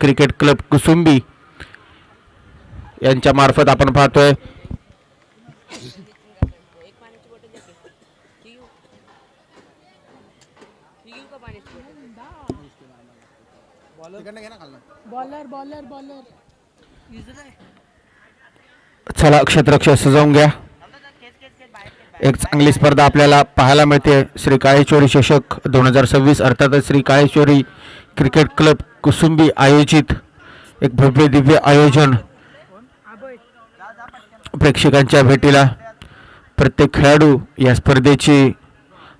Cricket club Kusumbi यांच्या मार्फत आपण पाहतोय चला क्षेत्ररक्षक सजवून घ्या. एक चांगली स्पर्धा आपल्याला पाहायला मिळते. श्री काळेश्वरी चषक 2026 अर्थातच श्री काळेश्वरी क्रिकेट क्लब कुसुंबी आयोजित एक भव्य दिव्य आयोजन. प्रेक्षकांच्या भेटीला प्रत्येक खेळाडू या स्पर्धेची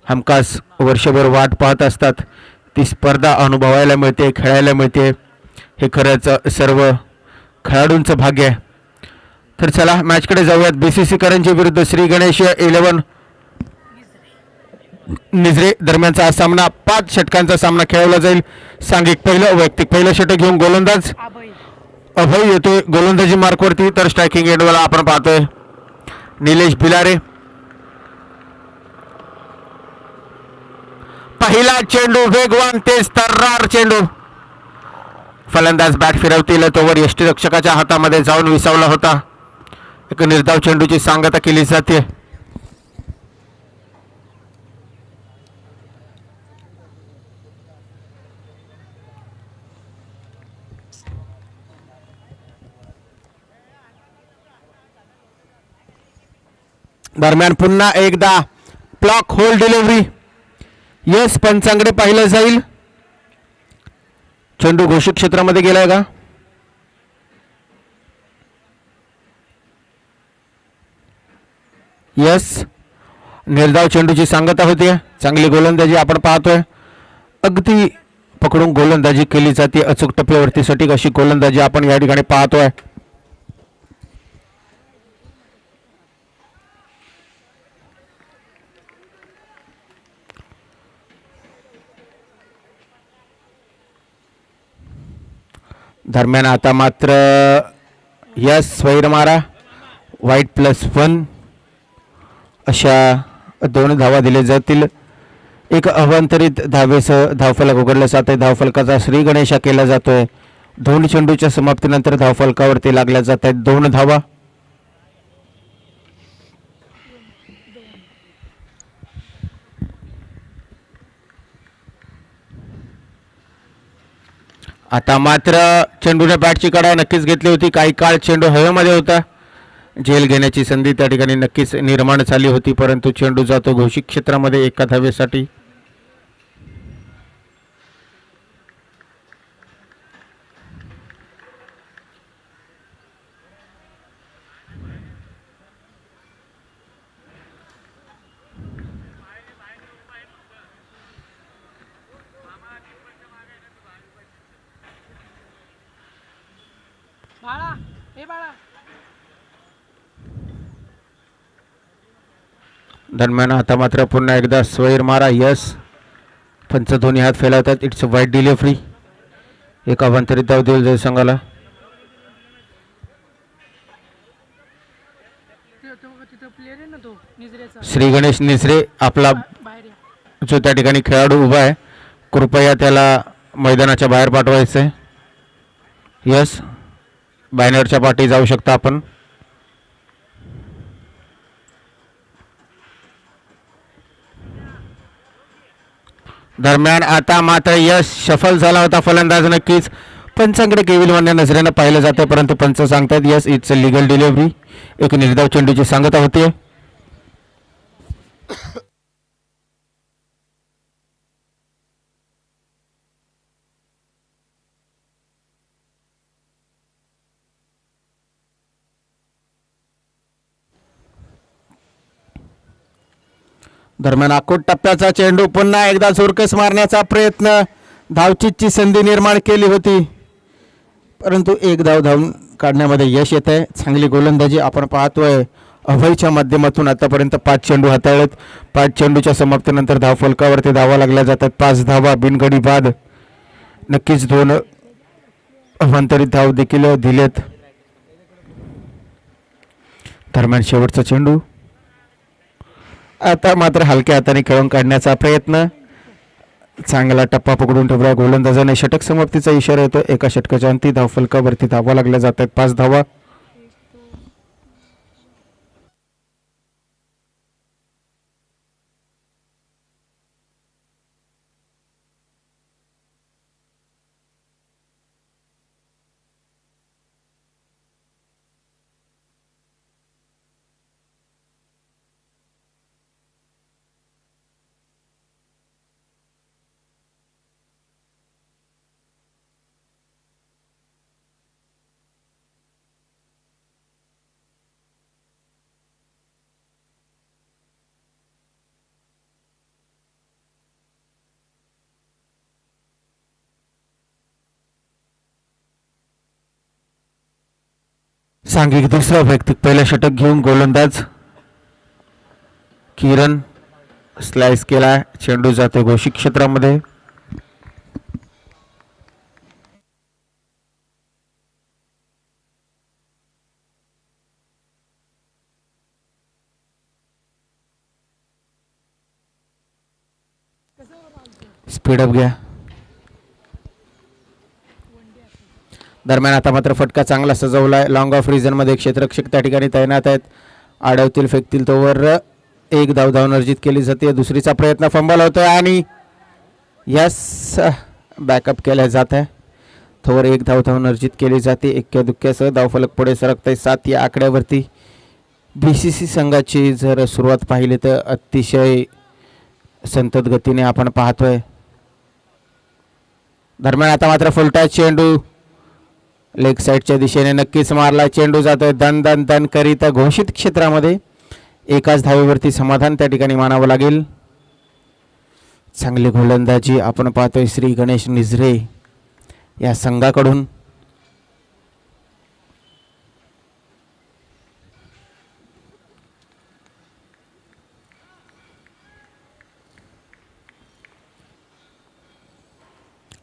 हमखास वर्षभर वाट पाहत असतात. ती स्पर्धा अनुभवायला मिळते, खेळायला मिळते. हे खरंच सर्व खेळाडूंचं भाग्य आहे. तर चला मॅचकडे जाऊयात. BCC करंजी विरुद्ध श्री गणेश 11 निजरे दरम्यानचा हा सामना 5 षटकांचा सामना खेळवला जाईल. सांघिक पहिलं वैयक्तिक पहिलं षटक घेऊन गोलंदाज अभय येतोय गोलंदाजी मार्कवरती. तर स्ट्रायकिंग एंडला आपण पाहतोय निलेश भिलारे. पहिला चेंडू वेगवान तेज तर्रार चेंडू. फलंदाज बॅट फिरवतील तोवर यष्टीरक्षकाच्या हातामध्ये जाऊन विसावला होता. एक निर्धाव चेंडूची सांगता केली जाते. दरम्यान पुन्हा एकदा ब्लॉक होल डिलिव्हरी. यस पंचांकडे पाहिलं जाईल. चेंडू घोषित क्षेत्रामध्ये गेलाय का? यस निर्धाव चेंडूची सांगता होती. चांगली गोलंदाजी आपण पाहतोय. अगदी पकडून गोलंदाजी केली जाते. अचूक टप्प्यावरती सटीक अशी गोलंदाजी आपण या ठिकाणी पाहतोय. दरम्यान आता मात्र यस स्वैर मारा वाईट +1 अशा 2 धावा दिल्या जातील. एक अवांतरित धावेसह धावफलक उघडला जातोय. धावफलकाचा श्री गणेशा केला जातोय. 2 चेंडूच्या समाप्तीनंतर धावफलकावरती लागल्या जात आहेत 2 धावा. आता मात्र चेंडूने बॅटची कडा नक्कीच घेतली होती. काही काळ चेंडू हवेमध्ये होता. झेल घेण्याची संधी त्या ठिकाणी नक्कीच निर्माण झाली होती. परंतु चेंडू जातो घोषित क्षेत्रामध्ये एका धावेसाठी. दरम्यान आता मात्र पुन्हा एकदा स्वैर मारा. यस पंच दोन्ही हात फैलावतात. इट्स वाईट डिलिव्हरी. एक अवांतरित धाव दिली जाईल संघाला. श्री गणेश निसरे आपला जो त्या ठिकाणी खेळाडू उभा आहे कृपया त्याला मैदानाच्या बाहेर पाठवायचं आहे. यस बॅनरच्या पाठी जाऊ शकता आपण. दरम्यान आता मात्र यश सफल झाला होता फलंदाज. नक्कीच पंचांकडे केविलवान्या नजरेनं पाहिलं जातं परंतु पंच सांगतात यस इट्स लिगल डिलिव्हरी. एक निर्धाव चेंडूची सांगता होते. दरम्यान आखूट टप्प्याचा चेंडू पुन्हा एकदा झुरकस मारण्याचा प्रयत्न. धावचीची संधी निर्माण केली होती परंतु एक धाव धावून काढण्यामध्ये यश येत आहे. चांगली गोलंदाजी आपण पाहतोय अभयच्या माध्यमातून. आतापर्यंत 5 चेंडू हाताळलेत. 5 चेंडूच्या समाप्तीनंतर धावफलकावरती धावा लागल्या जातात. 5 धावा बिनगडी बाद. नक्कीच 2 अवांतरित धाव देखील दिलेत. दरम्यान शेवटचा चेंडू आता मात्र हलक्या हाताने खेळून काढण्याचा प्रयत्न. चांगला टप्पा पकडून ठेवला गोलंदाजाने. षटक समाप्तीचा इशारा येतो. एका षटकाच्या अंती धावफलकावरती धावा लागल्या जात आहेत. 5 धावा. सांघिक दुसरा वैयक्तिक पहिला षटक घेऊन गोलंदाज किरण स्लाइस केला. चेंडू जातो घोषित क्षेत्रामध्ये. स्पीडअप घ्या. दरम्यान आता मात्र फटका चांगला सजवलाय. लॉंग ऑफ रिजन मध्ये क्षेत्ररक्षक त्या ठिकाणी तैनात आहेत. आडवतील फेकतील तोवर एक धाव धावून अर्जित केली जाते. दुसरीचा प्रयत्न फंबल होतोय आणि यस बॅकअप केला जात आहे. तोवर एक धाव धावून अर्जित केली जाते. एक्क्या दुक्क्यासह धावफलक पुढे सरकते. 7 या आकड्यावरती BCC संघाची जर सुरुवात पाहिली तर अतिशय संतत गतीने आपण पाहतोय. दरम्यान आता मात्र फुलटॉस चेंडू लेग साईडच्या दिशेने नक्कीच मारला. चेंडू जातोय दन दन दन करीत घोषित क्षेत्रामध्ये. एकाच धावेवरती समाधान त्या ठिकाणी मानावं लागेल. चांगली गोलंदाजी आपण पाहतोय श्री गणेश निझरे या संघाकडून.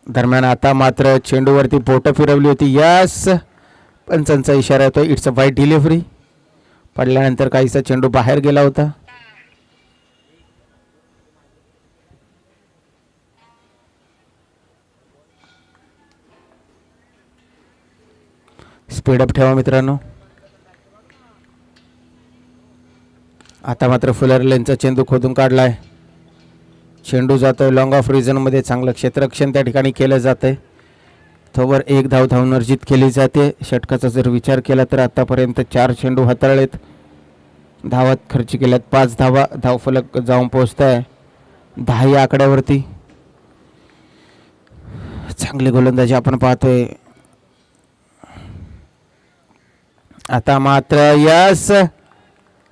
दरम्यान आता मात्र चेंडूवरती बोटं फिरवली होती. यस पंचांचा इशारा येतो. इट्स अ वाईट डिलिव्हरी. पडल्यानंतर काहीसा चेंडू बाहेर गेला होता. स्पीडअप ठेवा मित्रांनो. आता मात्र फुलर लेनचा चेंडू खोदून काढलाय. चेंडू जातोय लॉंग ऑफ रिजन मध्ये. चांगलं क्षेत्ररक्षण त्या ठिकाणी केलं जातंय. तोवर एक धाव धावून अर्जित केली जाते. षटकाचा जर विचार केला तर आतापर्यंत 4 चेंडू हाताळलेत. धावात खर्च केल्यात 5 धावा. धावफलक जाऊन पोहोचताय 10 या आकड्यावरती. चांगली गोलंदाजी आपण पाहतोय. आता मात्र यस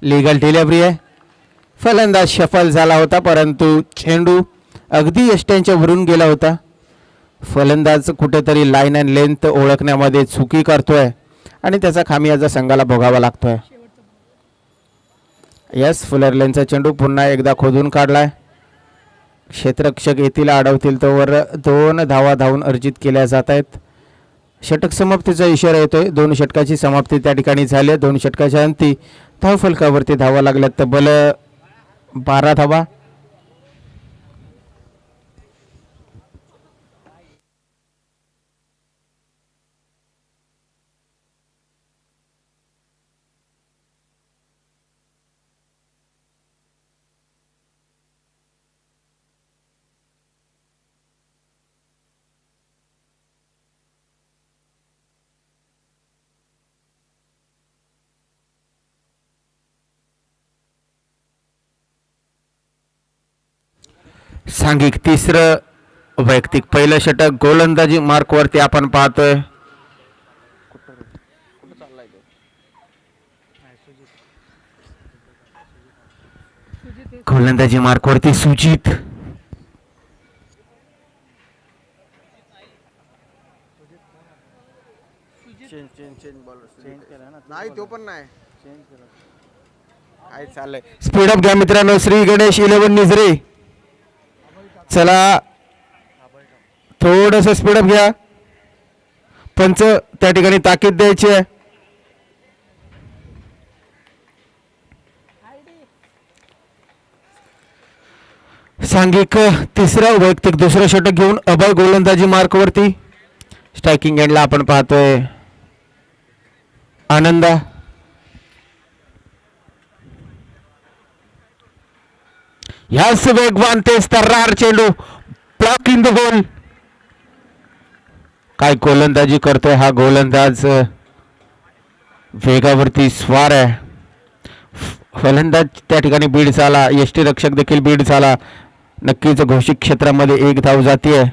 लीगल डिलिव्हरी आहे. फलंदाज सफल झाला होता परंतु चेंडू अगदी यष्ट्यांच्या वरून गेला होता. फलंदाज कुठेतरी लाईन अँड लेंथ ओळखण्यामध्ये चुकी करतोय आणि त्याचा खामियाजा संघाला भोगावा लागतोय. यस फुलर लेनचा चेंडू पुन्हा एकदा खोदून काढलाय. क्षेत्ररक्षक येथील अडवतील तोवर 2 धावा धावून अर्जित केल्या जात आहेत. षटक समाप्तीचा इशारा येतोय. 2 षटकाची समाप्ती त्या ठिकाणी झाली. 2 षटकाच्या अंती धावफलकावरती धावा लागल्यात तब्बल 12 धावा. सांघिक तिसरं वैयक्तिक पहिलं षटक गोलंदाजी मार्कवरती आपण पाहतोय. गोलंदाजी मार्कवरती सुजित. नाही तो पण नाही काय चाललंय. स्पीडअप घ्या मित्रांनो. श्री गणेश 11 निझरे. चला थोडस स्पीडअप घ्या. पंच त्या ठिकाणी ताकीद द्यायची आहे. सांघिक तिसरं वैयक्तिक दुसरं षटक घेऊन अभय गोलंदाजी मार्कवरती. स्ट्रायकिंग एंडला आपण पाहतोय आनंद. यास वेगवान तेज तर्रार चेंडू ब्लॉक इन द होल. काय गोलंदाजी करतोय हा गोलंदाज, वेगावरती स्वार आहे. फलंदाज त्या ठिकाणी बीड झाला, यष्टीरक्षक देखील बीड झाला. नक्कीच घोषित क्षेत्रामध्ये एक धाव जातीय.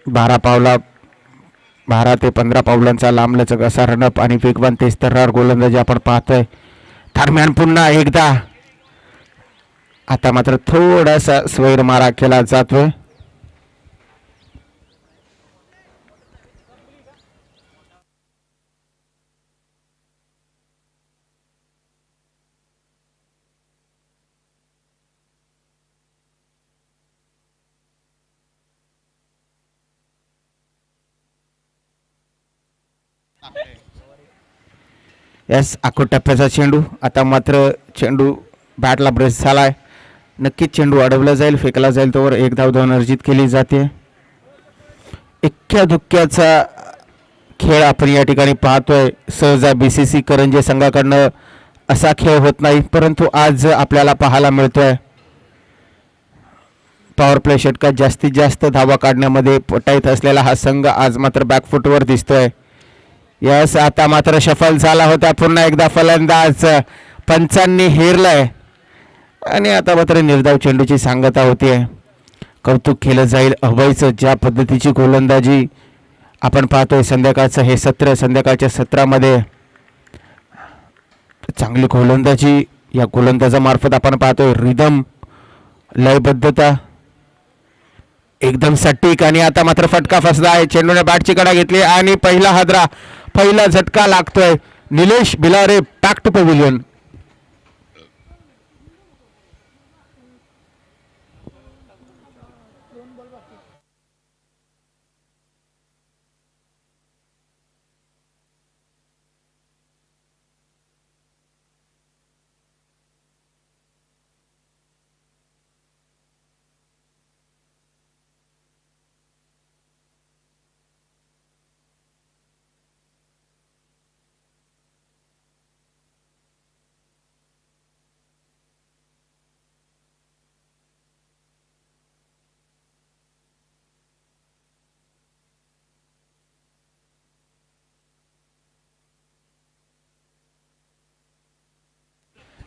12 ते 15 पावलांचा लांबलचक असा रनअप आणि वेगवान तेज तर्रार गोलंदाजी आपण पाहतोय. दरम्यान पुन्हा एकदा आता मात्र थोडासा स्वैर मारा केला जातोय. यस आखूड टप्प्याचा चेंडू. आता मात्र चेंडू बॅटला ब्रेस झालाय. नक्कीच चेंडू अडवला जाईल, फेकला जाईल, तोवर एक धाव दोन अर्जित केली जाते. इक्क्या दुक्क्याचा खेळ आपण या ठिकाणी पाहतोय. सहजा BCC करंजे संघाकडनं असा खेळ होत नाही, परंतु आज आपल्याला पाहायला मिळतोय. पॉवर प्ले षटकात जास्तीत जास्त धावा काढण्यामध्ये पटाईत असलेला हा संघ आज मात्र बॅकफुटवर दिसतोय. यस आता मात्र शफल झाला होता. पुन्हा एकदा फलंदाज पंचांनी हेरलाय आणि आता मात्र निर्धाव चेंडूची सांगता होतीये. कौतुक केलं जाईल अभयचं, ज्या पद्धतीची गोलंदाजी आपण पाहतोय. संध्याकाळचं हे सत्र, संध्याकाळच्या सत्रामध्ये चांगली गोलंदाजी या गोलंदाजामार्फत आपण पाहतोय. रिदम, लयबद्धता एकदम सटीक. आणि आता मात्र फटका फसला आहे. चेंडूने बॅटची कडा घेतली आणि पहिला हादरा, पहिला झटका लागतोय. Nilesh Bilare back to pavilion.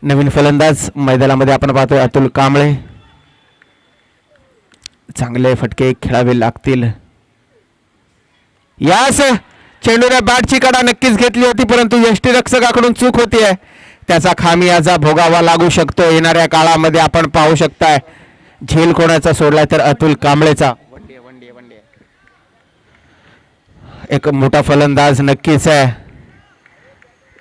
नवीन फलंदाज मैदानामध्ये आपण पाहतोय अतुल कांबळे. चांगले फटके खेळावे लागतील. यास चेंडूने बॅटची कडा नक्कीच घेतली होती, परंतु यष्टीरक्षकाकडून चूक होतीये. त्याचा खामियाजा भोगावा लागू शकतो येणाऱ्या काळामध्ये. आपण पाहू शकताय झेल कोणाचा सोडलाय तर अतुल कांबळेचा. एक मोठा फलंदाज नक्कीच आहे.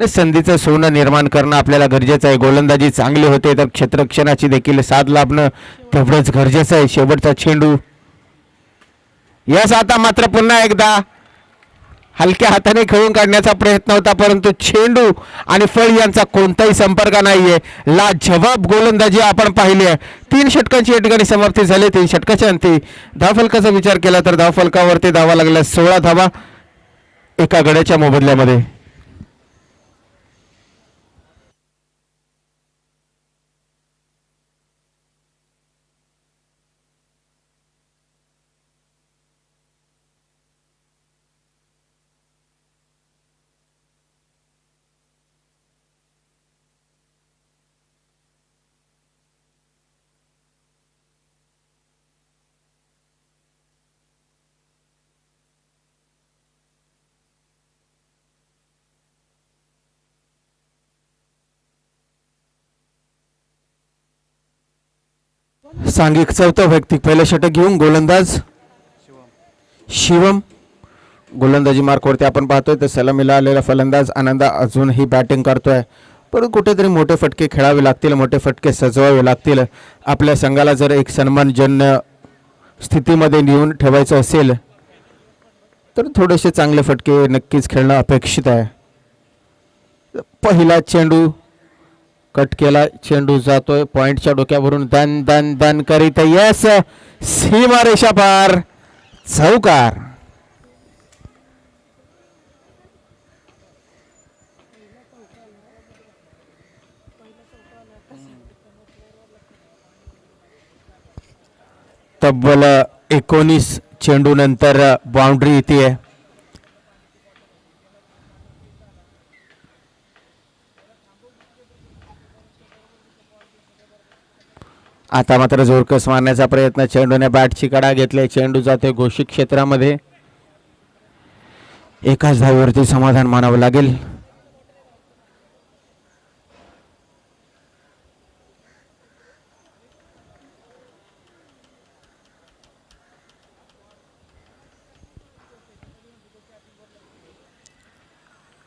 संधीचं सोनं निर्माण करणं आपल्याला गरजेचं आहे. गोलंदाजी चांगली होते तर क्षेत्ररक्षणाची देखील साथ लाभणं तेवढंच गरजेचं आहे. शेवटचा चेंडू. यस आता मात्र पुन्हा एकदा हलक्या हाताने खेळून काढण्याचा प्रयत्न होता, परंतु चेंडू आणि फळ यांचा कोणताही संपर्क नाहीये. लाजवाब गोलंदाजी आपण पाहिली आहे. 3 षटकांची या ठिकाणी समाप्ती झाली. 3 षटकाच्या अंती धावफलकाचा विचार केला तर धावफलकावरती धावा लागल्या 16 धावा एका गड्याच्या मोबदल्यामध्ये. सांघिक चौथं वैयक्तिक पहिलं षटक घेऊन गोलंदाज शिवम. गोलंदाजी मार्कवरती आपण पाहतोय तर सलामीला आलेला फलंदाज आनंद अजूनही बॅटिंग करतोय, परंतु कुठेतरी मोठे फटके खेळावे लागतील, मोठे फटके सजवावे लागतील. आपल्या संघाला जर एक सन्मानजन्य स्थितीमध्ये नेऊन ठेवायचं असेल तर थोडेसे चांगले फटके नक्कीच खेळणं अपेक्षित आहे. पहिला चेंडू कट केला, चेंडू जातोय पॉइंटच्या डोक्यावरून, दन दन दन करीत यस, सीमारेषा पार, चौकार. तब्बल 19 चेंडू नंतर बाउंड्री येते. आता मात्र जोरकस मारण्याचा प्रयत्न, चेंडूने बॅटची कडा घेतली, चेंडू जाते घोषित क्षेत्रामध्ये. एकाच धावेवरती समाधान मानावं लागेल.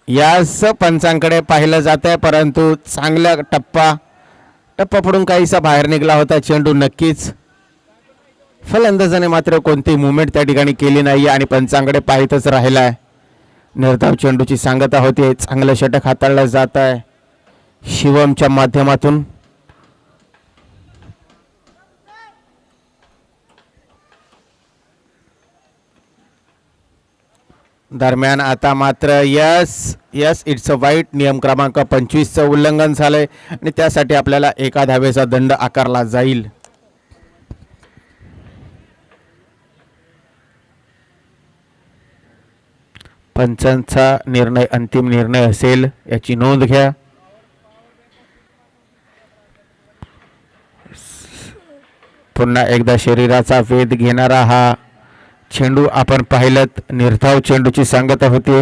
यास पंचांकडे पाहिलं जात आहे, परंतु चांगला टप्पा पडून काहीसा बाहेर निघाला होता चेंडू. नक्कीच फलंदाजाने मात्र कोणती मुवमेंट त्या ठिकाणी केली नाही आणि पंचांकडे पाहतच राहिलाय. निर्धाव चेंडूची सांगता होती. चांगलं षटक हाताळलं जात आहे शिवमच्या माध्यमातून. दरम्यान आता मात्र यस यस इट्स अ वाईट, नियम क्रमांक 25चं उल्लंघन झालंय आणि त्यासाठी आपल्याला एका धावेचा दंड आकारला जाईल. पंचांचा निर्णय अंतिम निर्णय असेल याची नोंद घ्या. पुन्हा एकदा शरीराचा वेध घेणारा हा चेंडू आपण पाहिलत. निर्धाव चेंडूची सांगता होती.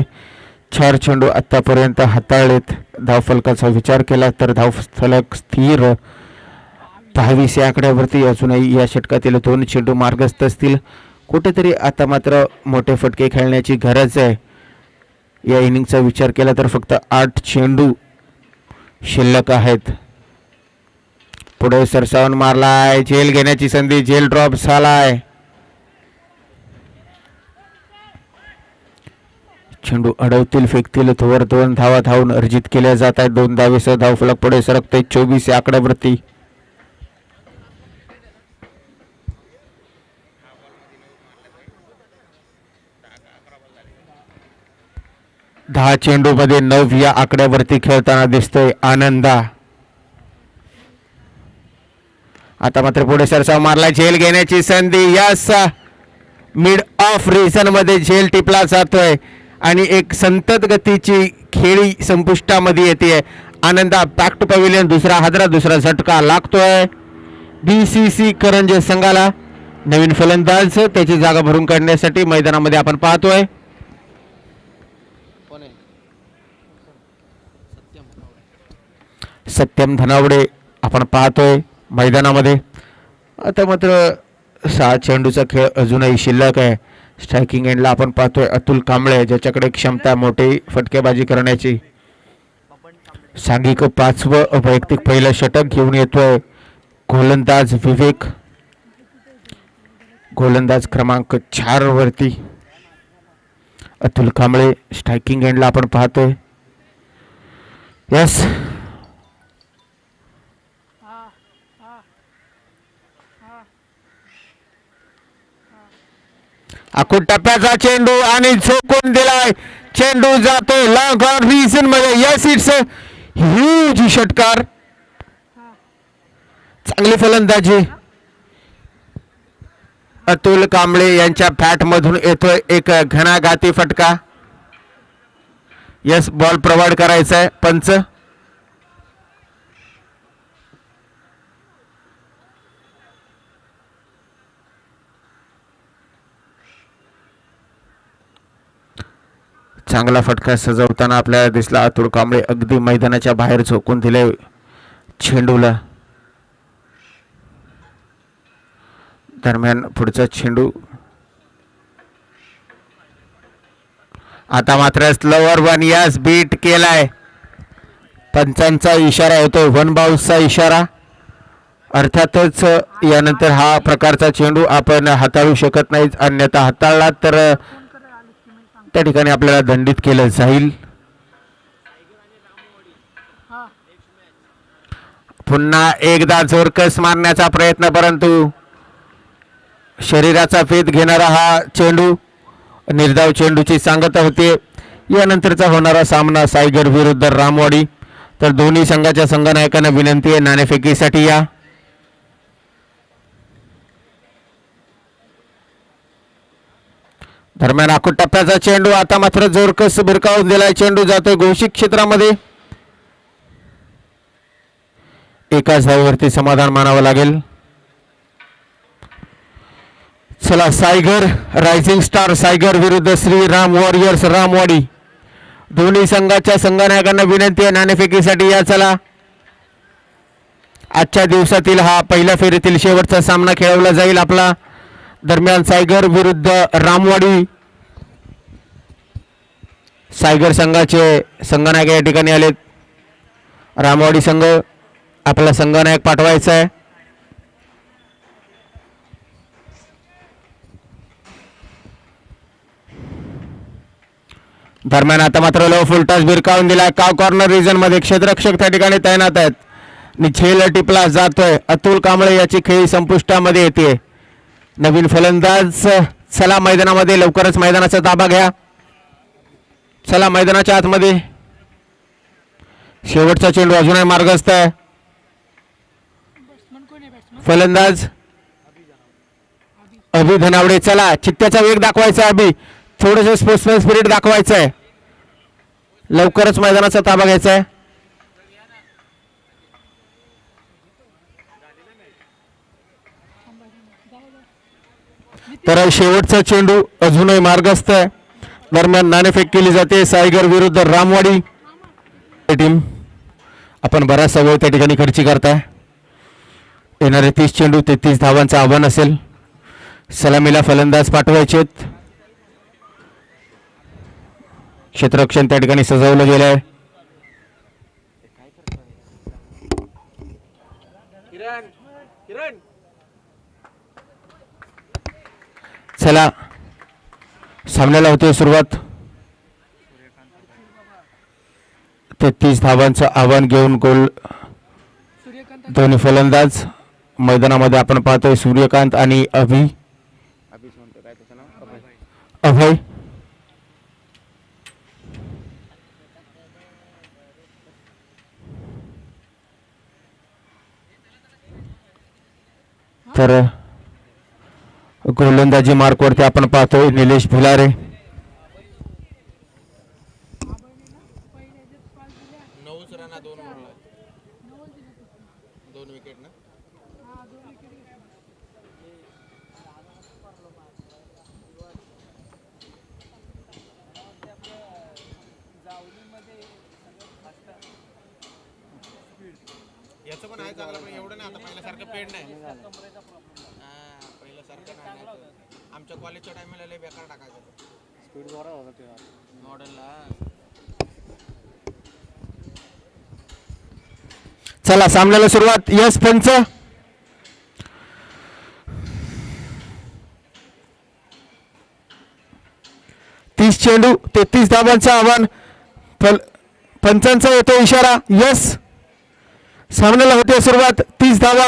4 चेंडू आतापर्यंत हाताळलेत. धावफलकाचा विचार केला तर धावफलक स्थिर 22 या आकड्यावरती. अजूनही या षटकातील 2 चेंडू मार्गस्थ असतील. कुठेतरी आता मात्र मोठे फटके खेळण्याची गरज आहे. या इनिंगचा विचार केला तर फक्त 8 चेंडू शिल्लक आहेत. पुढे सरसावून मारलाय, झेल घेण्याची संधी, झेल ड्रॉप झालाय. चेंडू अडवतील फेकतील तोवर 2 धावा धावून अर्जित केल्या जात आहेत. 2 धावेसह धावफलक पुढे सरकते 24 या आकड्यावरती. 10 चेंडू मध्ये 9 या आकड्यावरती खेळताना दिसतोय आनंदा. आता मात्र पुढे सरसाव मारला, झेल घेण्याची संधी. यस, मिड ऑफ रिजन मध्ये झेल टिपला जातोय आणि एक संतत गतीची खेळी संपुष्टामध्ये येते. आनंदा बॅक टू पॅव्हिलियन. दुसरा हादरा, दुसरा झटका लागतोय BCC करंजे संघाला. नवीन फलंदाज त्याची जागा भरून काढण्यासाठी मैदानामध्ये आपण पाहतोय. सत्यम धनावडे आपण पाहतोय मैदानामध्ये. आता मात्र 6 चेंडूचा खेळ अजूनही शिल्लक आहे. स्ट्रायकिंग एंडला आपण पाहतोय अतुल कांबळे, ज्याच्याकडे क्षमता मोठी फटकेबाजी करण्याची. सांघिक 5वं वैयक्तिक पहिलं षटक घेऊन येतोय गोलंदाज विवेक. गोलंदाज क्रमांक 4 वरती अतुल कांबळे. स्ट्रायकिंग एंडला आपण पाहतोय यस आखूड टप्प्याचा चेंडू आणि झोकून दिलाय. चेंडू जातोय लॉंग ऑन रिजन मध्ये. यस, इट्स ह्यूज षटकार. चांगली फलंदाजी अतुल कांबळे यांच्या बॅट मधून येतोय. एक घणाघाती फटका. यस, बॉल प्रोव्हाइड करायचा आहे पंच. चांगला फटका सजवताना आपल्याला दिसला अतुल कांबळे. अगदी मैदानाच्या बाहेर झोकून दिले चेंडूला. दरम्यान पुढचा चेंडू आता मात्र स्लोवर 1. यास, बीट केलाय. पंचांचा इशारा होतो, 1 बाउन्सचा इशारा. अर्थातच यानंतर हा प्रकारचा चेंडू आपण हाताळू शकत नाही. अन्यथा हाताळला तर त्या ठिकाणी आपल्याला दंडित केलं जाईल. पुन्हा एकदा जोरकस मारण्याचा प्रयत्न, परंतु शरीराचा फेद घेणारा हा चेंडू निर्धाव चेंडूची सांगता होते. यानंतरचा होणारा सामना सायगर विरुद्ध रामवाडी. तर दोन्ही संघाच्या संघनायकांना विनंती आहे नाणेफेकीसाठी या. दरम्यान आखूड टप्प्याचा चेंडू आता मात्र जोरकस भिरकावून दिलाय. चेंडू जातोय घोषित क्षेत्रामध्ये. एकाच धावेवरती समाधान मानावं लागेल. चला, सायगर रायझिंग स्टार सायगर विरुद्ध श्रीराम वॉरियर्स रामवाडी. दोन्ही संघाच्या संघनायकांना विनंती आहे नाणेफेकीसाठी या. चला, आजच्या दिवसातील हा पहिल्या फेरीतील शेवटचा सामना खेळवला जाईल आपला. दरम्यान सायगर विरुद्ध रामवाडी. सायगर संघाचे संघनायक या ठिकाणी आलेत. रामवाडी संघ आपला संघनायक पाठवायचा आहे. दरम्यान आता मात्र लो फुलटॉस भिरकावून दिलाय. काव कॉर्नर रिजन मध्ये क्षेत्ररक्षक त्या ठिकाणी तैनात आहेत. झेल टिपला जातोय. अतुल कांबळे याची खेळी संपुष्टामध्ये येते. नवीन फलंदाज चला मैदानामध्ये लवकरच मैदानाचा ताबा घ्या. चला मैदानाच्या आतमध्ये. शेवटचा चेंडू अजूनही मार्गस्थ आहे. फलंदाज अभि धनावडे. चला, चित्त्याचा वेग दाखवायचा आहे. अभि थोडंसं स्पोर्ट्समॅन स्पिरिट दाखवायचं आहे. लवकरच मैदानाचा ताबा घ्यायचा आहे. तर शेवटचा चेंडू अजूनही मार्गस्थ आहे. दरम्यान नाणेफेक केली जाते सायगर विरुद्ध रामवाडी. टीम आपण बराचसा वेळ त्या ठिकाणी खर्ची करताय. येणारे 30 चेंडू 33 धावांचं आव्हान असेल. सलामीला फलंदाज पाठवायचे. क्षेत्ररक्षण त्या ठिकाणी सजवलं गेलं आहे. चला, सामन्याला होते सुरुवात. 33 धावांचं आव्हान घेऊन गोल दोन्ही फलंदाज मैदानामध्ये आपण पाहतोय. सूर्यकांत आणि अभय. तर गोलंदाजी मार्कवरती आपण पाहतोय निलेश भिलारे. याचं पण आहे चांगलं, पण एवढं नाही आता पहिल्यासारखं पेड नाही. पहिल्यासारखं नाही. आमच्या कॉलेजच्या टायमाला लय बेकार टाकायचं. स्पीड जोरात होता ते मॉडेलला. चला, सामन्याला सुरुवात. यस पंच. चेंडू 33 धावांचं आव्हान. पंचांचा येतो इशारा. यस, सामन्याला होते सुरुवात. 30 धावा,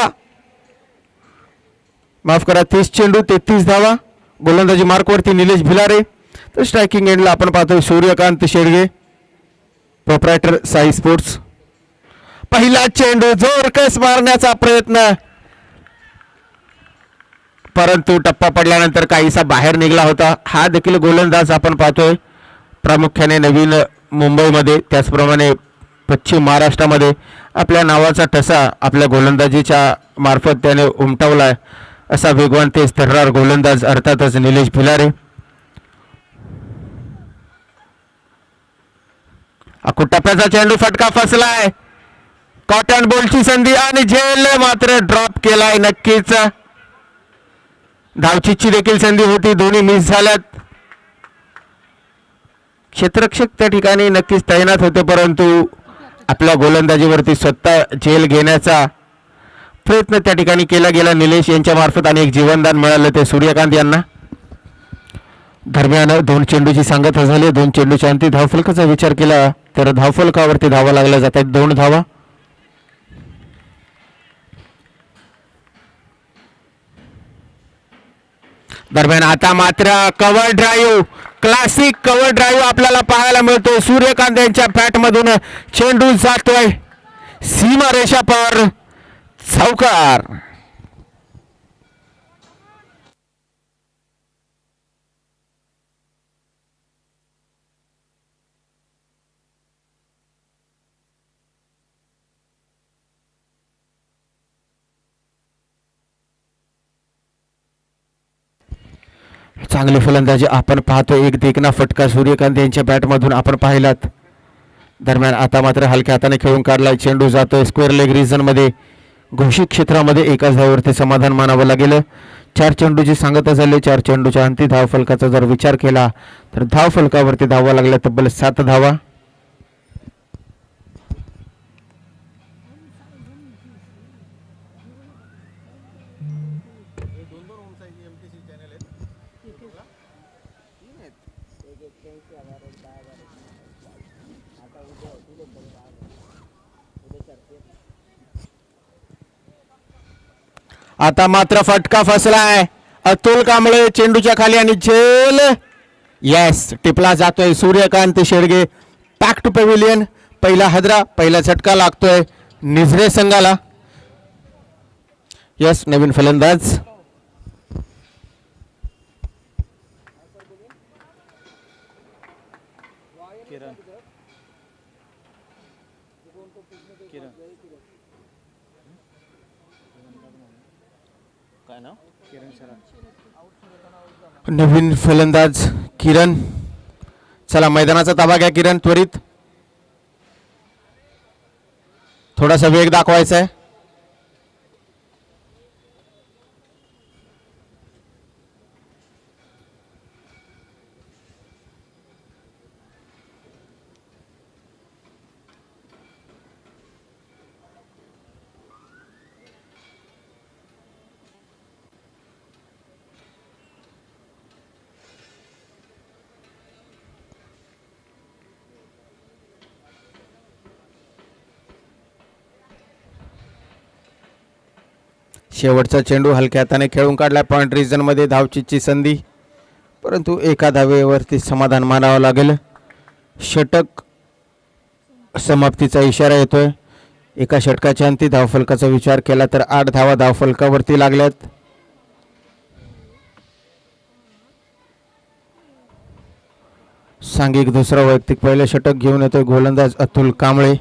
माफ करा, 30 चेंडू 33 धावा. गोलंदाजी मार्कवरती निलेश भिलारे. तर स्ट्रायकिंग एंडला आपण पाहतोय सूर्यकांत शेडगे, प्रोप्रायटर साई स्पोर्ट्स. पहिला चेंडू जोरकस मारण्याचा प्रयत्न, परंतु टप्पा पडल्यानंतर काहीसा बाहेर निघाला होता. हा देखील गोलंदाज आपण पाहतोय प्रामुख्याने नवीन मुंबईमध्ये, त्याचप्रमाणे पश्चिम महाराष्ट्रामध्ये आपल्या नावाचा ठसा आपल्या गोलंदाजीच्या मार्फत त्याने उमटवलाय. असा वेगवान तेज थर्रार गोलंदाज अर्थातच निलेश भिलारे. टप्प्याचा चेंडू फटका फसलाय. कॉटन बॉलची संधी आणि झेल मात्र ड्रॉप केलाय. नक्कीच धावचीची देखील संधी होती, दोन्ही मिस झाल्यात. क्षेत्ररक्षक त्या ठिकाणी नक्कीच तैनात होते, परंतु आपल्या गोलंदाजीवरती स्वतः झेल घेण्याचा प्रयत्न त्या ठिकाणी केला गेला निलेश यांच्या मार्फत, आणि एक जीवनदान मिळालं ते सूर्यकांत यांना. दरम्यान 2 चेंडूची सांगता झाली. 2 चेंडूच्या अंती धावफलकाचा विचार केला तर धावफलकावरती धावा लागल्या जातात 2 धावा. दरम्यान आता मात्र cover drive, classic cover drive आपल्याला पाहायला मिळतो. सूर्यकांत यांच्या बॅट मधून चेंडू जातोय सीमारेषा पर, चौकार. चांगली फलंदाजी आपण पाहतो. एक देखना फटका सूर्यकांत यांच्या बॅटमधून आपण पाहिलात. दरम्यान आता मात्र हलक्या हाताने खेळून काढलाय. चेंडू जातोय स्क्वेअर लेग रिजन मध्ये, घोषित क्षेत्रामध्ये. एकाच धावावरती समाधान मानावं लागेल. 4 चेंडूची सांगता झाली. 4 चेंडूच्या अंती धाव फलकाचा जर विचार केला तर धाव फलकावरती धावा लागल्या तब्बल 7 धावा. आता मात्र फटका फसलाय. अतुल कांबळे चेंडूच्या खाली आणि झेल. येस, टिपला जातोय Suryakant Shedge. Back to pavilion. पहिला हादरा, पहिला झटका लागतोय निझरे संघाला. येस, नवीन फलंदाज नवीन फलंदाज किरण. चला मैदानाचा ताबा घ्या किरण, त्वरित. थोडासा वेग दाखवायचा आहे. शेवटचा चेंडू हलक्या हाताने खेळून काढला. पॉइंट रिजन मध्ये धावचीची संधी, परंतु एका धावेवरती समाधान मानावं लागेल. षटक समाप्तीचा इशारा येतोय. एका षटकाच्या अंती धावफलकाचा विचार केला तर 8 धावा धावफलकावरती लागल्यात. सांघिक दुसरा वैयक्तिक पहिलं षटक घेऊन येतोय गोलंदाज अतुल कांबळे.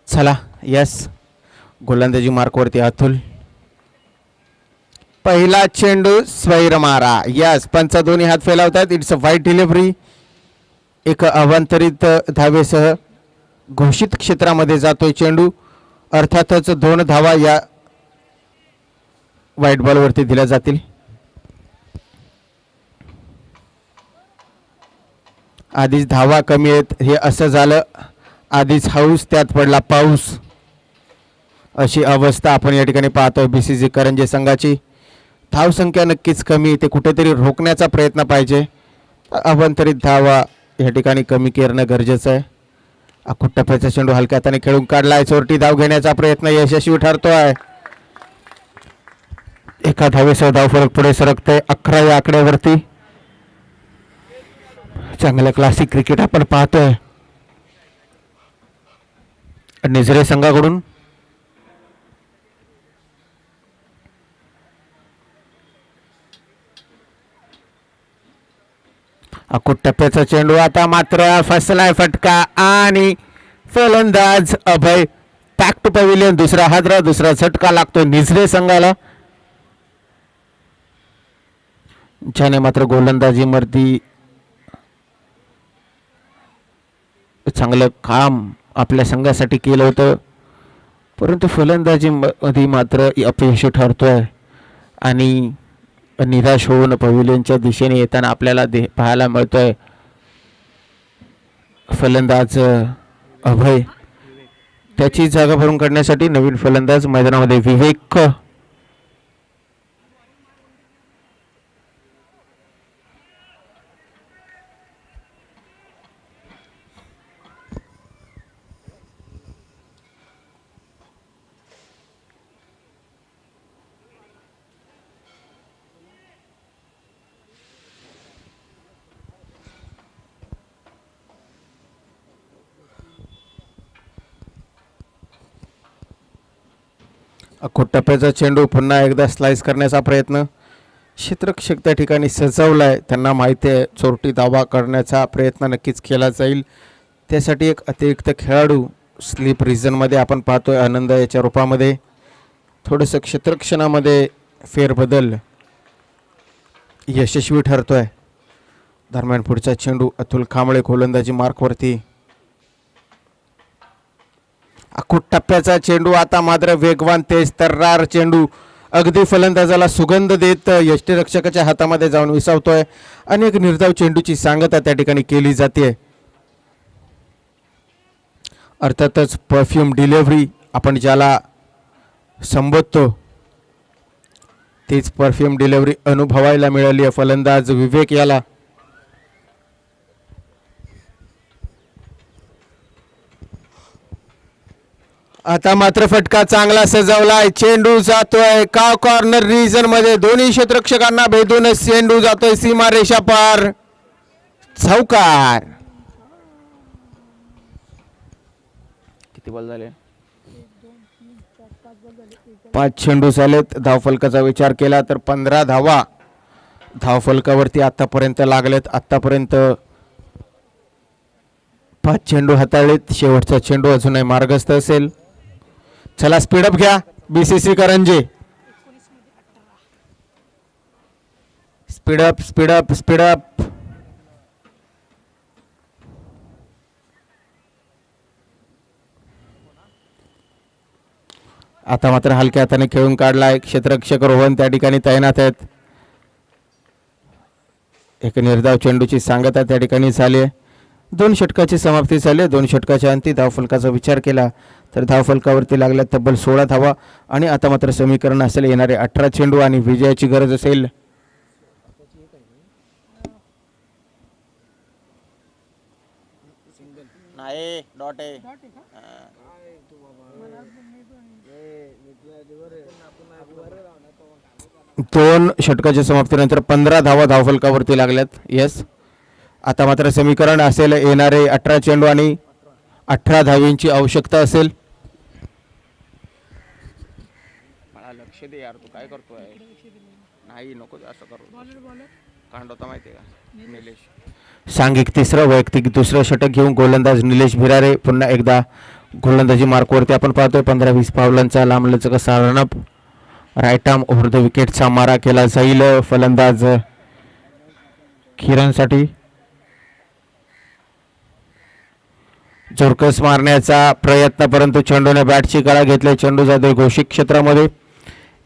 चला, यस, गोलंदाजी मार्कवरती अतुल. पहिला चेंडू स्वैर मारा. यस, पंच दोन्ही हात फैलावतात. इट्स अ वाईट डिलिव्हरी. एक अवांतरित धावेसह घोषित क्षेत्रामध्ये जातोय चेंडू. अर्थातच 2 धावा या व्हाईट बॉलवरती दिल्या जातील. आधीच धावा कमी आहेत, हे असं झालं. आधीच हाऊस, त्यात पडला पाऊस, अशी अवस्था आपण या ठिकाणी पाहतोय बीसीसी करंजे संघाची. धावसंख्या नक्कीच कमी, ते कुठेतरी रोखण्याचा प्रयत्न पाहिजे. अवांतरित धावा या ठिकाणी कमी करणं गरजेचं आहे. अखूट टप्प्याचा चेंडू हलक्या हाताने खेळून काढलाय. चोरटी धाव घेण्याचा प्रयत्न यशस्वी ठरतोय. एका धावेसह धावफलक पुढे सरकतोय 11 या आकड्यावरती. चांगलं क्लासिक क्रिकेट आपण पाहतोय निझरे संघाकडून. अखूट टप्प्याचा चेंडू आता मात्र फसलाय. फटका आणि फलंदाज अभय. Back to pavilion. दुसरा हादरा, दुसरा झटका लागतो निझरे संघाला. ज्याने मात्र गोलंदाजीमध्ये चांगलं काम आपल्या संघासाठी केलं होतं, परंतु फलंदाजी मध्ये मात्र अपयशी ठरतोय. आणि निराश होऊन पवेलियनच्या दिशेने येताना आपल्याला पाहायला मिळतोय फलंदाज अभय. त्याची जागा भरून काढण्यासाठी नवीन फलंदाज मैदानामध्ये विवेक. टप्प्याचा चेंडू पुन्हा एकदा स्लाइस करण्याचा प्रयत्न. क्षेत्ररक्षक त्या ठिकाणी सजवलाय. त्यांना माहिती आहे चोरटी धावा करण्याचा प्रयत्न नक्कीच केला जाईल. त्यासाठी एक अतिरिक्त खेळाडू स्लीप रिजनमध्ये आपण पाहतोय आनंद याच्या रूपामध्ये. थोडंसं क्षेत्ररक्षणामध्ये फेरबदल यशस्वी ठरतोय. दरम्यान पुढचा चेंडू अतुल कांबळे गोलंदाजी मार्कवरती. टप्प्याचा चेंडू आता मात्र वेगवान तेज तर्रार चेंडू अगदी फलंदाजाला सुगंध देत यष्टीरक्षकाच्या हातामध्ये जाऊन विसावतोय. अनेक निर्धाव चेंडूची सांगता त्या ठिकाणी केली जाते. अर्थातच परफ्यूम डिलिव्हरी आपण ज्याला संबोधतो तीच परफ्यूम डिलिव्हरी अनुभवायला मिळाली आहे फलंदाज विवेक याला. आता मात्र फटका चांगला सजवलाय. चेंडू जातोय का कॉर्नर रिजन मध्ये. दोन्ही क्षेत्ररक्षकांना भेदून चेंडू जातोय सीमारेषा पार. चौकार. किती बॉल झाले? 5 चेंडू झालेत. धावफलकाचा विचार केला तर 15 धावा धावफलकावरती आतापर्यंत लागलेत. आतापर्यंत 5 चेंडू हाताळलेत. शेवटचा चेंडू अजूनही मार्गस्थ असेल. चला स्पीडअप घ्या BCC Karanje. Speed up speed up speed up. आता मात्र हलक्या हाताने खेळून काढलाय. क्षेत्ररक्षक रोहन त्या ठिकाणी तैनात आहेत. एक निर्धाव चेंडूची सांगता त्या ठिकाणी झाली. 2 षटकाची समाप्ती झाली. 2 षटकाच्या अंती धावफलकाचा विचार केला तर धावफलकावरती लागल्या तब्बल 16 धावा. आणि आता मात्र समीकरण असेल येणारे 18 चेंडू आणि विजयाची गरज असेल. नाही डॉट आहे. 2 षटकाच्या समाप्तीनंतर 15 धावा धावफलकावरती लागल्यात. येस. आता मात्र समीकरण असेल येणारे 18 चेंडू आणि 18 धावींची आवश्यकता असेल. मला लक्ष दे यार, तू काय करतोय? नाही नको असं करू. कांड होता माहितीये का निलेश. सांघिक तिसरं वैयक्तिक दुसरं षटक घेऊन गोलंदाज निलेश भिरारे पुन्हा एकदा गोलंदाजी मार्कवरती आपण पाहतोय. 15-20 पावलांचा लांबलचक असा run up. Right arm over the विकेटचा मारा केला जाईल फलंदाज किरणसाठी. जोरकस मारण्याचा प्रयत्न परंतु चेंडूने बॅटची कळा घेतली. चेंडू जातोय घोषित क्षेत्रामध्ये.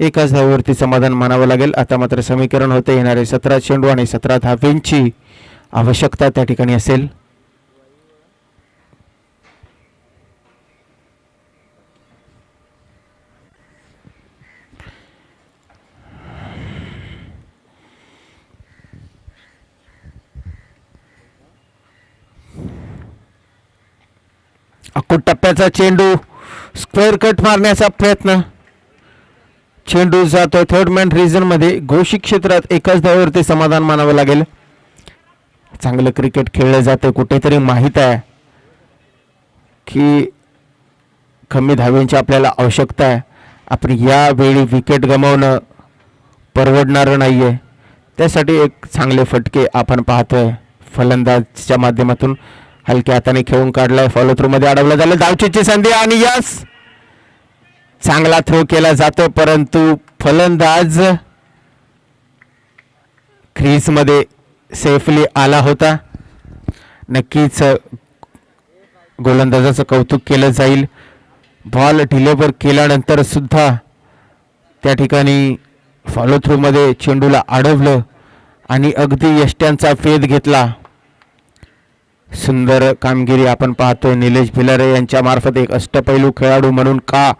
एकाच धावेवरती समाधान मानावं लागेल. आता मात्र समीकरण होते येणारे 17 चेंडू आणि 17 धावेंची आवश्यकता त्या ठिकाणी असेल. टप्प्याचा चेंडू स्क्वेअर कट मारण्याचा प्रयत्न. चेंडू जातोय थर्ड मॅन रिजन मध्ये. घोषित क्षेत्रात एकाच धावेवरती समाधान मानावं लागेल. चांगलं क्रिकेट खेळलं जाते. कुठेतरी माहित आहे की कमी धावेंची आपल्याला आवश्यकता आहे. आपण यावेळी विकेट गमावणं परवडणारं नाहीये. त्यासाठी एक चांगले फटके आपण पाहतोय फलंदाजच्या माध्यमातून. हलक्या हाताने खेळून काढलाय. फॉलो थ्रू मध्ये अडवलं झालं. धावचीची संधी आणि यस चांगला थ्रो केला जातो परंतु फलंदाज क्रीज मध्ये सेफली आला होता. नक्कीच गोलंदाजाचं कौतुक केलं जाईल. बॉल डिलिव्हर केल्यानंतर सुद्धा त्या ठिकाणी फॉलो थ्रू मध्ये चेंडूला अडवलं आणि अगदी यष्ट्यांचा फेद घेतला. सुंदर कामगिरी आपण पाहतोय. निलेश भिलारे यांच्या मार्फत एक अष्टपैलू खेळाडू म्हणून का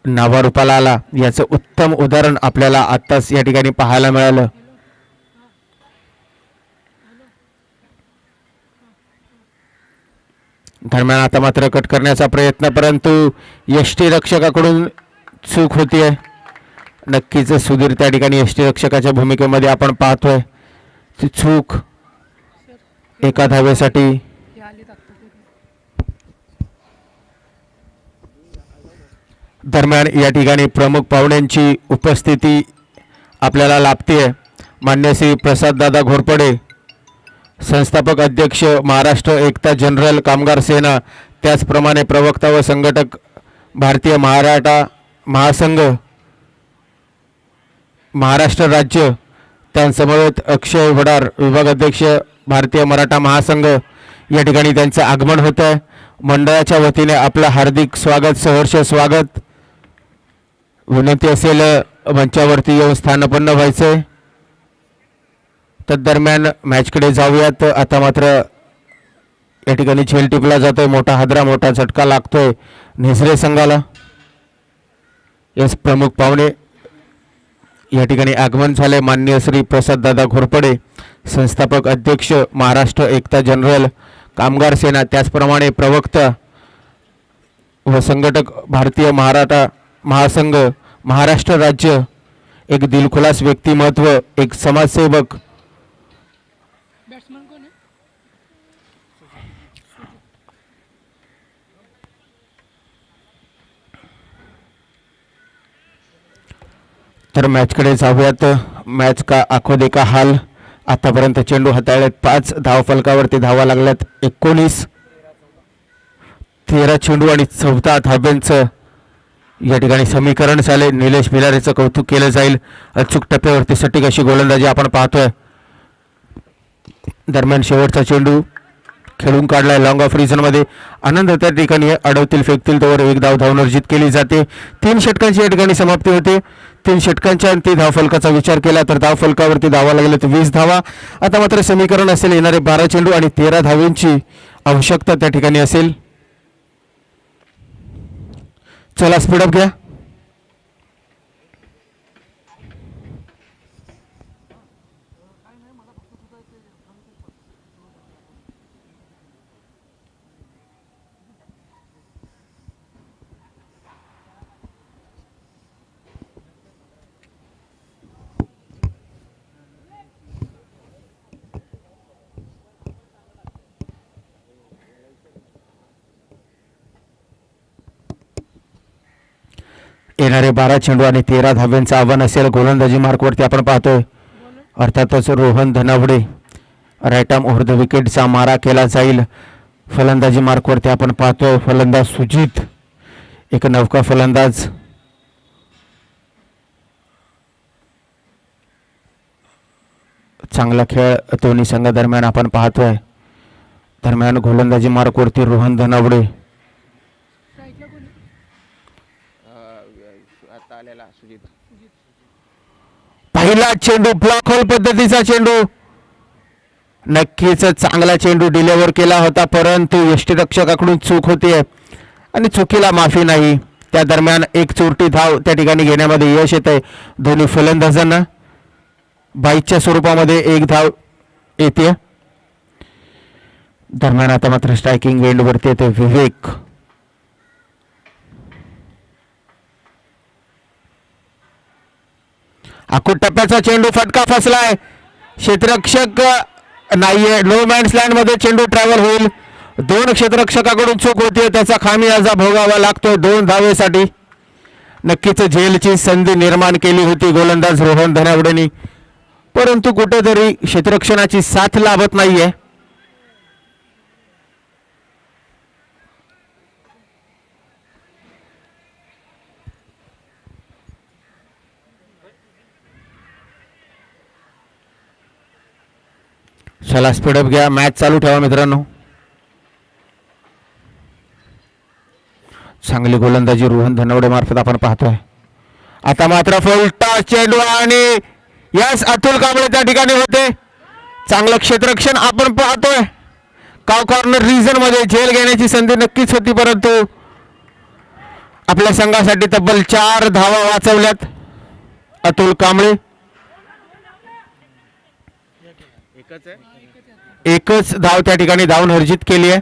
नावारूपाला आला याचं उत्तम उदाहरण आपल्याला आत्ताच या ठिकाणी पाहायला मिळालं. दरम्यान आता मात्र कट करण्याचा प्रयत्न, परंतु यष्टीरक्षकाकडून चूक होतीये. नक्कीच सुधीर त्या ठिकाणी यष्टीरक्षकाच्या भूमिकेमध्ये आपण पाहतोय. ती चूक एका धावेसाठी. दरम्यान या ठिकाणी प्रमुख पाहुण्यांची उपस्थिती आपल्याला लाभते. मान्य श्री प्रसाददादा घोरपडे, संस्थापक अध्यक्ष महाराष्ट्र एकता जनरल कामगार सेना, त्याचप्रमाणे प्रवक्ता व संघटक भारतीय मराठा महासंघ महाराष्ट्र राज्य, त्यांसमवेत अक्षय वडार विभाग अध्यक्ष भारतीय मराठा महासंघ, या ठिकाणी त्यांचं आगमन होत आहे. मंडळाच्या वतीने आपलं हार्दिक स्वागत, सहर्ष स्वागत. विनंती असेल मंचावरती येऊन स्थानपन्न व्हायचंय. तदरम्यान मॅचकडे जाऊयात. आता मात्र या ठिकाणी झेल टिपला जातोय. मोठा हादरा, मोठा झटका लागतोय निसरे संघाला. यस, प्रमुख पाहुणे या ठिकाणी आगमन झाले. माननीय श्री प्रसाददादा घोरपडे, संस्थापक अध्यक्ष महाराष्ट्र एकता जनरल कामगार सेना, त्याचप्रमाणे प्रवक्ता व संघटक भारतीय मराठा महासंघ महाराष्ट्र राज्य, एक दिलखुलास व्यक्तिमत्व, एक समाजसेवक. तर मॅचकडे जाऊयात. मॅच का आखो देखा हाल. आतापर्यंत चेंडू हाताळ्यात 5 धावफलकावरती धावा लागल्यात 19. 13 चेंडू आणि 14 धाब्यांचं या ठिकाणी समीकरण झाले. निलेश भिलारेचं कौतुक केलं जाईल. अचूक टप्प्यावरती सटीक अशी गोलंदाजी आपण पाहतोय. दरम्यान शेवटचा चेंडू खेळून काढलाय लॉंग ऑफ रिझन मध्ये. आनंद त्या ठिकाणी अडवतील फेकतील तोवर एक धाव धावून केली जाते. 3 षटकांची या ठिकाणी समाप्ती होते. 3 षटकांच्या आणि 3 धावफलकाचा विचार केला तर धावफलकावरती धावा लागले तर 20 धावा. आता मात्र समीकरण असेल येणारे 12 चेंडू आणि 13 धावांची आवश्यकता त्या ठिकाणी असेल. चला स्पीडअप घ्या. येणारे 12 चेंडू आणि 13 धाव्यांचं आव्हान असेल. गोलंदाजी मार्कवरती आपण पाहतोय अर्थातच Rohan Dhanawade, right arm over the विकेटचा मारा केला जाईल. फलंदाजी मार्कवरती आपण पाहतोय फलंदाज सुजित, एक नौका फलंदाज. चांगला खेळ दोन्ही संघादरम्यान आपण पाहतोय. दरम्यान गोलंदाजी मार्कवरती रोहन धनावडे, आता आलेला सुजित. पहिला चेंडू ब्लॉक होल पद्धतीचा चेंडू. नक्कीच चांगला चेंडू डिलिव्हर केला होता, परंतु यष्टीरक्षकाकडून चूक होते आणि चुकीला माफी नाही. त्या दरम्यान एक चोरटी धाव त्या ठिकाणी घेण्यामध्ये यश येत आहे दोन्ही फलंदाजांना. 22च्या स्वरूपामध्ये एक धाव येते. दरम्यान आता मात्र स्ट्रायकिंग एंड वरती येते विवेक. आखूड टप्प्याचा चेंडू, फटका फसलाय. क्षेत्ररक्षक नाहीये. नो मॅन्स लँड मध्ये चेंडू ट्रॅव्हल होईल. 2 क्षेत्ररक्षकाकडून चूक होती, त्याचा खामियाजा भोगावा लागतोय 2 धावेसाठी. नक्कीच झेलची संधी निर्माण केली होती गोलंदाज रोहन धनावडेनी, परंतु कुठेतरी क्षेत्ररक्षणाची साथ लाभत नाहीये. चला स्पीडअप घ्या, मॅच चालू ठेवा मित्रांनो. चांगली गोलंदाजी रोहन धनावडे मार्फत आपण पाहतोय. आता मात्र फुल टॉस चेंडू आणि यस अतुल कांबळे त्या ठिकाणी होते. चांगलं क्षेत्ररक्षण आपण पाहतोय. काव कॉर्नर रिजन मध्ये झेल घेण्याची संधी नक्कीच होती, परंतु आपल्या संघासाठी तब्बल 4 धावा वाचवल्यात अतुल कांबळे. एकच धाव त्या ठिकाणी धावून हर्जित केली आहे.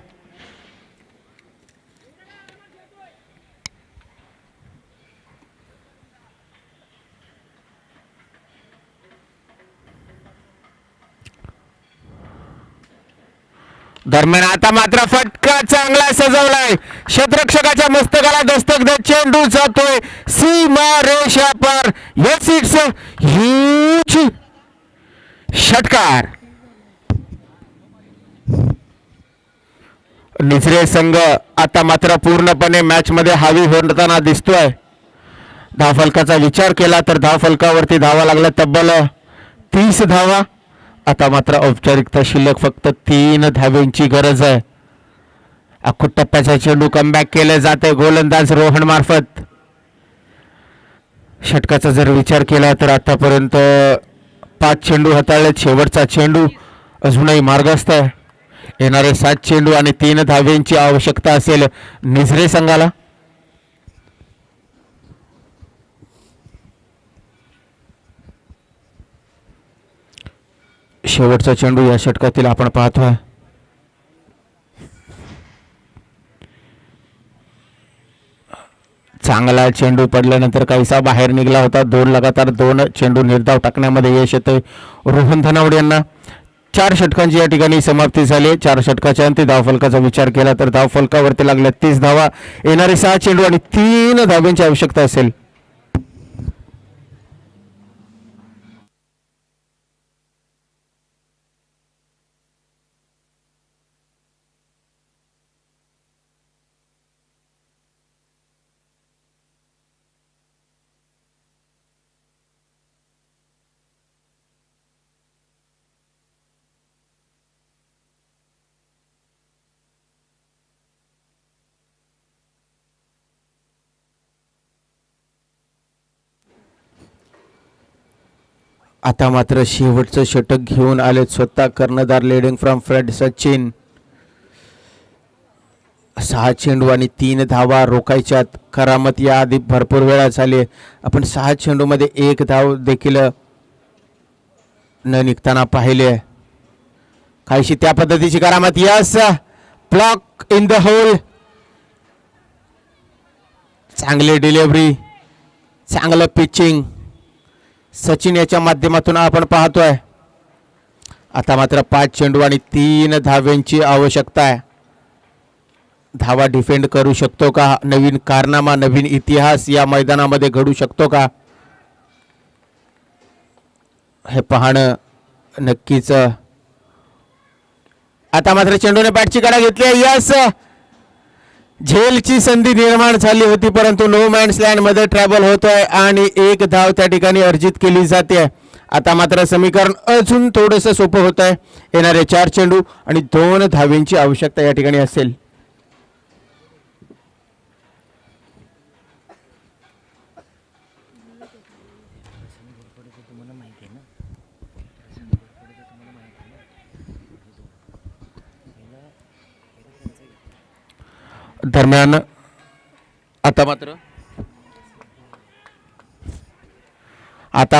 दरम्यान आता मात्र फटका चांगला सजवलाय. क्षेत्ररक्षकाच्या मस्तकाला दस्तक देत चेंडू जातोय सीमा रेषा पार. यस इट्स ह्यूज षटकार. निसरे संघ आता मात्र पूर्णपणे मॅच मध्ये हावी होताना दिसतोय. धावफलकाचा विचार केला तर धावफलकावरती धावा लागल्या तब्बल 30 धावा. आता मात्र औपचारिकता शिल्लक फक्त 3 धावेंची गरज आहे. अख्खूट टप्प्याचा चेंडू कमबॅक केले जाते गोलंदाज रोहन मार्फत. षटकाचा जर विचार केला तर आतापर्यंत 5 चेंडू हाताळलेत. शेवटचा चेंडू अजूनही मार्गस्थ आहे. येणारे 7 चेंडू आणि 3 धावेंची आवश्यकता असेल निझरे संघाला. शेवटचा चेंडू या षटकातील आपण पाहतोय. चांगला चेंडू पडल्यानंतर काहीसा बाहेर निघाला होता. 2 चेंडू निर्धाव टाकण्यामध्ये यश येते रोहन धनावडे यांना. 4 षटकांची या ठिकाणी समाप्ती झाली. 4 षटकाच्या अंती धावफलकाचा विचार केला तर धावफलकावरती लागल्या 30 धावा. येणारे 6 चेंडू आणि 3 धावांची आवश्यकता असेल. आता मात्र शेवटचं षटक घेऊन आले स्वतः कर्णधार लीडिंग फ्रॉम फ्रंट सचिन. 6 चेंडू आणि 3 धावा रोखायच्यात. करामत या आधी भरपूर वेळा झाली. आपण 6 चेंडू मध्ये 1 धाव देखील न निघताना पाहिले. काहीशी त्या पद्धतीची करामत. Yes block in the hole. चांगली डिलिव्हरी, चांगलं पिचिंग सचिन याच्या माध्यमातून आपण पाहतोय. आता मात्र 5 चेंडू आणि 3 धावेंची आवश्यकता आहे. धावा डिफेंड करू शकतो का? नवीन कारनामा, नवीन इतिहास या मैदानामध्ये घडू शकतो का? हे पाहणं नक्कीच. आता मात्र चेंडूने बॅटची कडा घेतली. यस झेलची संधी निर्माण झाली होती, परंतु नो मॅन्स लँड मध्ये ट्रॅव्हल होतोय आणि 1 धाव त्या ठिकाणी अर्जित केली जाते. आता मात्र समीकरण अजून थोडंसं सोपं होत आहे. येणारे 4 चेंडू आणि 2 धावेंची आवश्यकता या ठिकाणी असेल. दरम्यान आता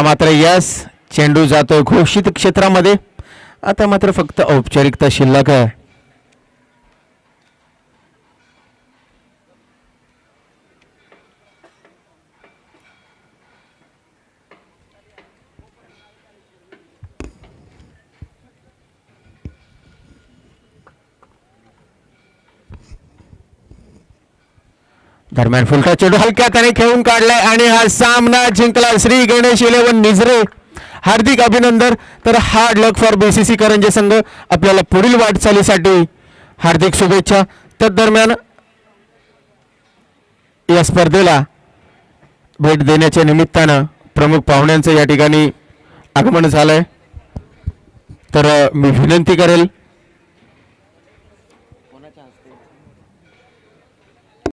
मात्र यस चेंडू जातोय घोषित क्षेत्रामध्ये. आता मात्र फक्त औपचारिकता शिल्लक आहे. दरम्यान फुलटा चेंडू हलक्या त्याने खेळून काढलाय आणि हा सामना जिंकला श्री गणेश 11 निझरे. हार्दिक अभिनंदन. तर hard luck for BCC Karanje संघ. आपल्याला पुढील वाटचालीसाठी हार्दिक शुभेच्छा. त्या दरम्यान या स्पर्धेला भेट देण्याच्या निमित्तानं प्रमुख पाहुण्यांचं या ठिकाणी आगमन झालंय. तर मी विनंती करेल